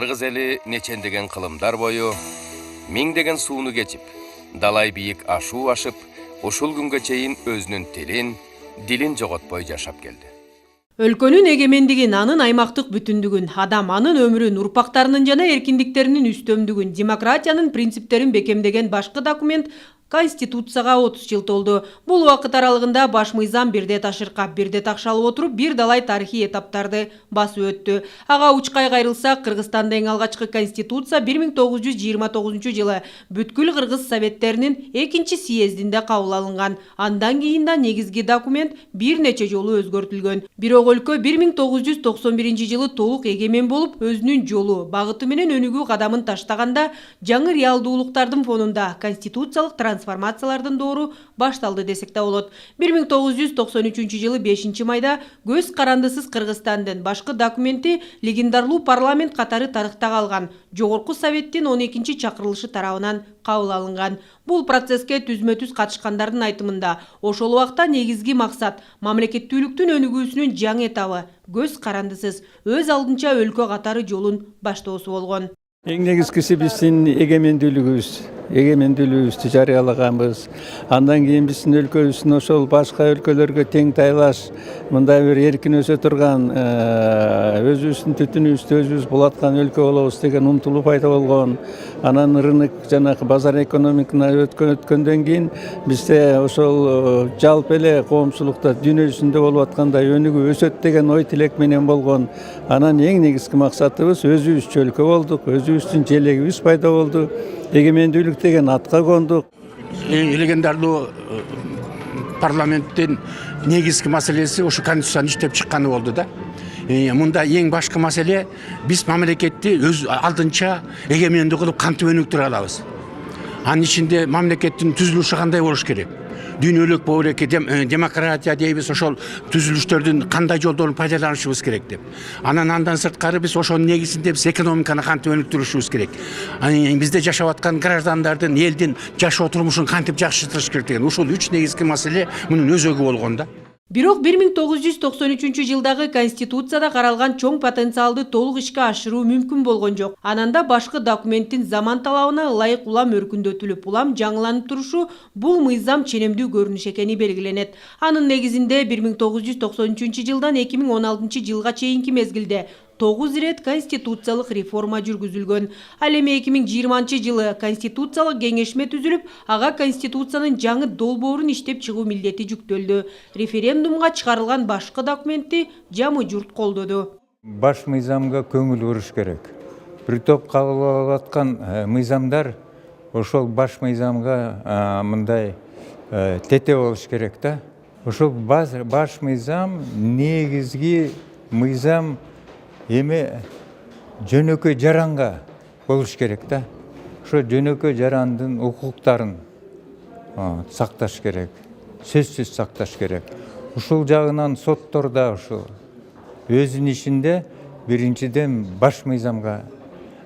Кыргыз эли нечендеген кылымдар бою, миңдеген сууну кечип, далай бийик ашуу ашып, ушул күнгө чейин өзүнүн тилин, дилин жоготпой жашап келди. Өлкөнүн эгемендигин, анын аймактык бүтүндүгүн, адам анын өмүрүн, урпактарынын жана эркиндиктеринин үстөмдүгүн, демократиянын принциптерин бекемдеген башкы документ Конституцияга 30 жыл толду. Бул убакыт аралыгында баш мыйзам бирде ташыркап, бирде такшалып отуруп, бир далай тарыхый этаптарды басып өттү. Ага учкай кайрылсак, Кыргызстанда эң алгачкы конституция 1929 жылы бүткүл Кыргыз советтеринин 2-съездинде кабыл алынган. Андан кийин да негизги документ бир нече жолу өзгөртүлгөн. Бирок өлкө 1991 жылы толук эгемен болуп, өзүнүн жолу, багыты менен өнүгүү кадамын таштаганда, жаңы реалдуулуктардын фонунда конституциялык трансформациялардын доору башталды десек да болот. 1993 жылы 5 майда көз карандысыз Кыргызстандын башкы документи легендарлуу парламент катары тарыхта калган Жогорку Советтин 12 чакырылышы тарабынан кабыл алынган. Бул процесске түзмө-түз катышкандардын айтымында ошол убакта негизги максат мамлекеттүүлүктүн өнүгүүсүнүн жаңы этабы көз карандысыз өз алдынча өлкө катары жолун баштоосу болгон. Эң негизгиси биздин эгемендүүлүгүбүздү жарыялаганбыз. Андан кийин биздин өлкөбүздүн ошол башка өлкөлөргө тең тайлаш, мындай бир эркин өсө турган, өзүбүздүн түтүнүбүздү өзүбүз булаткан өлкө болобуз деген умтулуу пайда болгон. Анан рынок жанагы базар экономикасына өткөндөн кийин бизде ошол жалпы эле коомчулукта дүйнө жүзүндө болуп аткандай өнүгүү өсөт деген ой тилек менен болгон. Анан эң негизги максатыбыз өзүбүзчө өлкө болдук, өзүбүздүн желегибиз пайда болду. Эгемендүүлүк деген атка кондук. Легендарлуу парламенттин негизги маселеси ошо конституцияны иштеп чыкканы болду да. Мында эң башкы маселе биз мамлекетти өз алдынча эгемендүү кылып кантип өнүктүрө алабыз. Анын ичинде мамлекеттин түзүлүшү кандай болуш керек? Дүйнөлүк болуп демократия дейбиз, ошол түзүлүштөрдүн кандай жолдорун пайдаланышыбыз керек деп. Андан сырткары биз ошонун негизинде биз экономиканы кантип өнүктүрүшүбүз керек. Бизде жашап аткан граждандардын, элдин жашоо турмушун кантип жакшыртыш керек деген. Ушул 3 негизги маселе мунун өзөгү болгон да. Бирок 1993 жылдагы конституцияда каралган чоң потенциалды толук ишке ашыруу мүмкүн болгон жок. Ананда башкы документтин заман талабына ылайык улам өркүндөтүлүп, улам жаңыланып турушу бул мыйзам ченемдүү көрүнүш экени белгиленет. Анын негизинде 1993 жылдан 2016 жылга чейинки мезгилде 9 ирет конституциялык реформа жүргүзүлгөн. Ал эми 2020 жылы конституциялык кеңешме түзүлүп, ага конституциянын жаңы долбоорун иштеп чыгуу милдети жүктөлдү. Референдумга чыгарылган башкы документти жамы журт колдоду. Баш мыйзамга көңүл буруш керек. Бир топ кабыл алып аткан мыйзамдар ошол баш мыйзамга мындай тете болуш керек да. Ошол баш мыйзам негизги мыйзам эми жөнөкөй жаранга болуш керек да. Ошо жөнөкөй жарандын укуктарын сакташ керек, сөзсүз сакташ керек. Ушул жагынан сотторда ошо өзүнүн ишинде биринчиден баш мыйзамга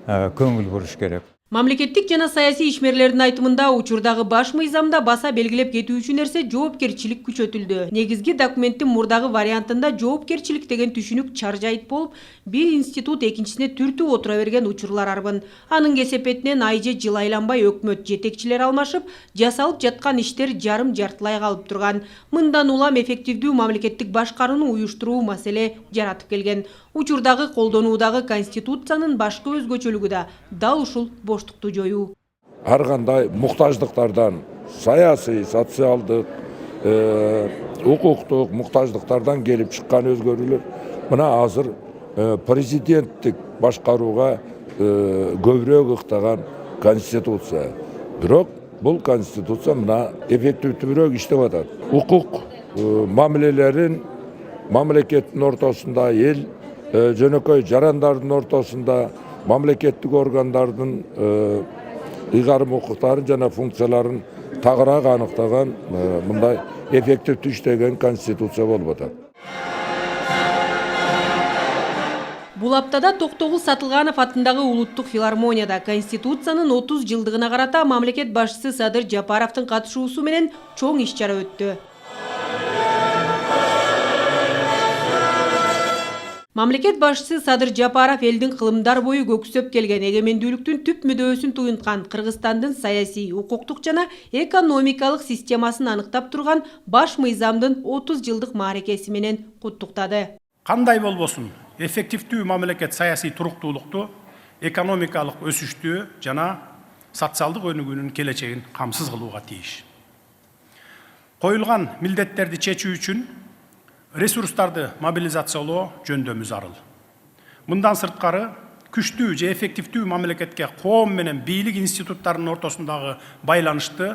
көңүл буруш керек. Мамлекеттик жана саясий ишмерлердин айтымында учурдагы баш мыйзамда баса белгилеп кетүүчү нерсе жоопкерчилик күчөтүлдү. Негизги документтин мурдагы вариантында жоопкерчилик деген түшүнүк чаржайыт болуп, бир институт экинчисине түртүп отура берген учурлар арбын. Анын кесепетинен ай же жыл айланбай өкмөт жетекчилер алмашып, жасалып жаткан иштер жарым-жартылай калып турган. Мындан улам эффективдүү мамлекеттик башкарууну уюштуруу маселе жаратып келген. Учурдагы колдонуудагы конституциянын башкы өзгөчөлүгү да дал ушул боштукту жоюу. Ар кандай муктаждыктардан, саясий, социалдык, укуктук муктаждыктардан келип чыккан өзгөрүүлөр мына азыр президенттик башкарууга көбүрөөк ыктаган конституция. Бирок бул конституция мына эффективдүүрөөк иштеп атат. Укук мамилелерин мамлекеттин ортосунда, эл жөнөкөй жарандардын ортосунда мамлекеттик органдардын ыйгарым укуктарын жана функцияларын тагыраак аныктаган мындай эффективдүү иштеген конституция болуп атат. Бул аптада Токтогул Сатылганов атындагы Улуттук филармонияда конституциянын 30 жылдыгына карата мамлекет башчысы Садыр Жапаровдун катышуусу менен чоң иш-чара өттү. Мамлекет башчысы Садыр Жапаров элдин кылымдар бою көксөп келген эгемендүүлүктүн түп мүдөөсүн туюнткан Кыргызстандын саясий, укуктук жана экономикалык системасын аныктап турган баш мыйзамдын 30 жылдык мааракеси менен куттуктады. Кандай болбосун, эффективдүү мамлекет саясий туруктуулукту, экономикалык өсүштү жана социалдык өнүгүүнүн келечегин камсыз кылууга тийиш. Коюлган милдеттерди чечүү үчүн ресурстарды мобилизациялоо жөндөмү зарыл. Мындан сырткары, күчтүү же эффективдүү мамлекетке коом менен бийлик институттарынын ортосундагы байланышты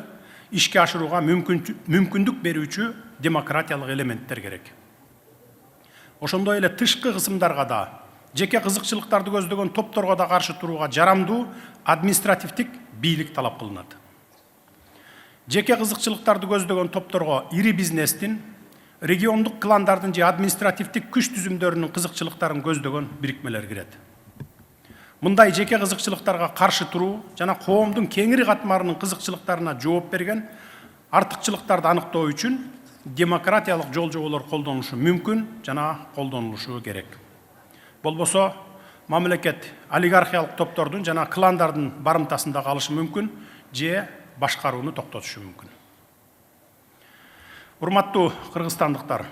ишке ашырууга мүмкүндүк берүүчү демократиялык элементтер керек. Ошондой эле тышкы кысымдарга да, жеке кызыкчылыктарды көздөгөн топторго да каршы турууга жарамдуу административдик бийлик талап кылынат. Жеке кызыкчылыктарды көздөгөн топторго ири бизнестин, региондук кландардын же административдик күч түзүмдөрүнүн кызыкчылыктарын көздөгөн бирикмелер кирет. Мындай жеке кызыкчылыктарга каршы туруу жана коомдун кеңири катмарынын кызыкчылыктарына жооп берген артыкчылыктарды аныктоо үчүн демократиялык жол жоболор колдонулушу мүмкүн жана колдонулушу керек. Болбосо мамлекет олигархиялык топтордун жана кландардын барымтасында калышы мүмкүн же башкарууну токтотушу мүмкүн. Урматтуу кыргызстандыктар,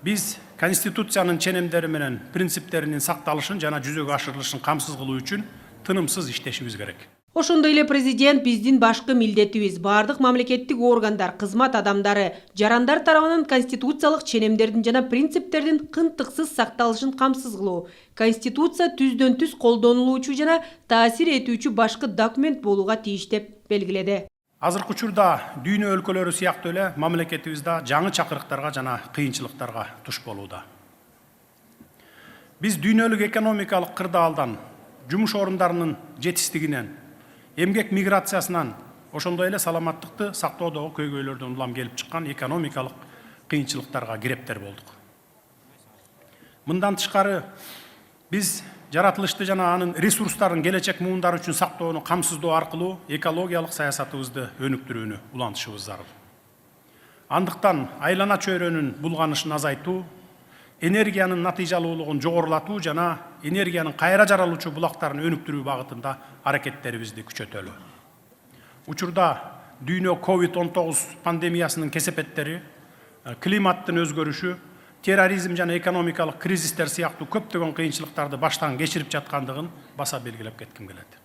биз Конституциянын ченемдери менен принциптеринин сакталышын жана жүзөгө ашырылышын камсыз кылуу үчүн тынымсыз иштешибиз керек. Ошондой эле президент биздин башкы милдетибиз бардык мамлекеттик органдар, кызмат адамдары, жарандар тарабынан конституциялык ченемдердин жана принциптердин кынтыксыз сакталышын камсыз кылуу, конституция түздөн түз колдонулуучу жана таасир этүүчү башкы документ болууга тийиш деп белгиледи. Азыркы учурда дүйнө өлкөлөрү сыяктуу эле мамлекетибиз да жаңы чакырыктарга жана кыйынчылыктарга туш болууда. Биз дүйнөлүк экономикалык кырдаалдан, жумуш орундарынын жетиштигинен, эмгек миграциясынан, ошондой эле саламаттыкты сактоодогу көйгөйлөрдөн улам келип чыккан экономикалык кыйынчылыктарга кирептер болдук. Мындан тышкары биз жаратылышты жана анын ресурстарын келечек муундары үчүн сактоону камсыздоо аркылуу экологиялык саясатыбызды өнүктүрүүнү улантышыбыз зарыл. Андыктан айлана чөйрөнүн булганышын азайтуу, энергиянын натыйжалуулугун жогорулатуу жана энергиянын кайра жаралуучу булактарын өнүктүрүү багытында аракеттерибизди күчөтөлү. Учурда дүйнө COVID-19 пандемиясынын кесепеттери, климаттын өзгөрүшү, терроризм жана экономикалык кризистер сыяктуу көптөгөн кыйынчылыктарды баштан кечирип жаткандыгын баса белгилеп кетким келет.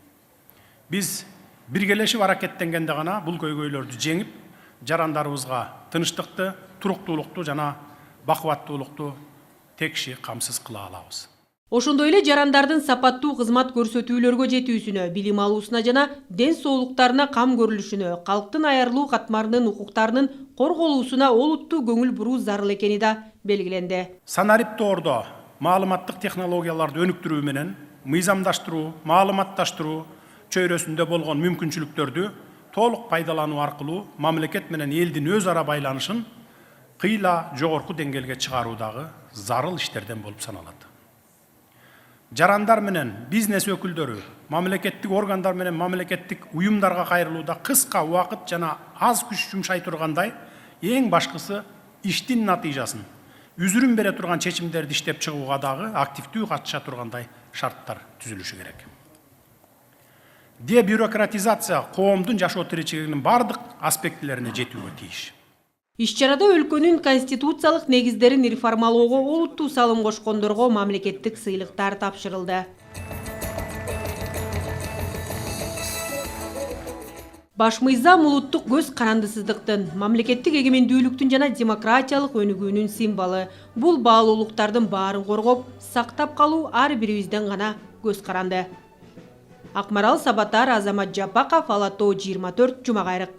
Биз биргелешип аракеттенгенде гана бул көйгөйлөрдү жеңип, жарандарыбызга тынычтыкты, туруктуулукту жана бакубаттуулукту текши камсыз кыла алабыз. Ошондой эле жарандардын сапаттуу кызмат көрсөтүүлөргө жетүүсүнө, билим алуусуна жана ден соолуктарына кам көрүлүшүнө, калктын аярлуу катмарынын укуктарынын корголуусуна олуттуу көңүл буруу зарыл экени да белгиленди. Санариптүү ордо маалыматтык технологияларды өнүктүрүү менен мыйзамдаштыруу, маалыматташтыруу чөйрөсүндө болгон мүмкүнчүлүктөрдү толук пайдалануу аркылуу мамлекет менен элдин өз ара байланышын кыйла жогорку деңгээлге чыгаруудагы зарыл иштерден болуп саналат. Жарандар менен бизнес өкүлдөрү, мамлекеттик органдар менен мамлекеттик уюмдарга кайрылууда кыска убакыт жана аз күч жумшай тургандай, эң башкысы иштин натыйжасын, үзүрүн бере турган чечимдерди иштеп чыгууга дагы активдүү катыша тургандай шарттар түзүлүшү керек. Дебюрократизация коомдун жашоо тиричилигинин бардык аспектилерине жетүүгө тийиш. Иш-чарада өлкөнүн конституциялык негиздерин реформалоого олуттуу салым кошкондорго мамлекеттик сыйлыктар тапшырылды. Баш мыйзам улуттук көз карандысыздыктын, мамлекеттик эгемендүүлүктүн жана демократиялык өнүгүүнүн символу. Бул баалуулуктардын баарын коргоп, сактап калуу ар бирибизден гана көз каранды. Акмарал Сабатар, Азамат Жапаков, Ала Тоо 24, Жума кайрык.